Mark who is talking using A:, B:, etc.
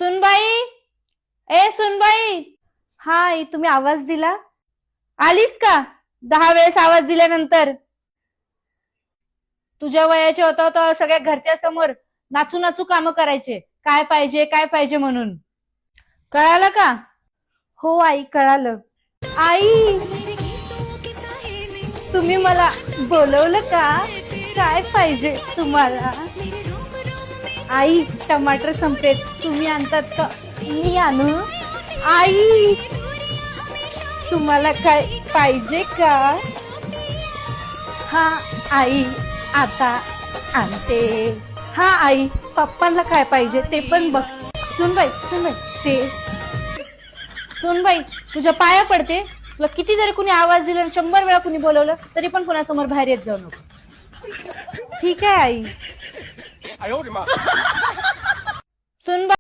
A: सुनबाई, ए सुनबाई. हा आई, तुम्ही आवाज दिला? आलीस का? 10 वेळेस आवाज दिल्यानंतर. तुझ्या वयाचे होता होता सगळ्या घरच्या समोर नाचू नाचू काम करायचे, काय पाहिजे काय पाहिजे म्हणून. कळालं का? हो आई, कळालं. आई, तुम्ही मला बोलवलं का? काय पाहिजे तुम्हाला? आई, टमाटर संपेत, तुम्ही आणतात का मी आणू? आई, तुम्हाला काय पाहिजे का? हा आई, आता आणते. हा आई, पप्पांना काय पाहिजे ते पण बघ. सुनबाई, सुनबाई, ते सुनबाई, तुझ्या पाया पडते. तुला किती जरी कुणी आवाज दिला, 100 वेळा कुणी बोलवलं तरी पण कोणासमोर बाहेर येत जाऊ नको. ठीक आहे आई. सुनबाई.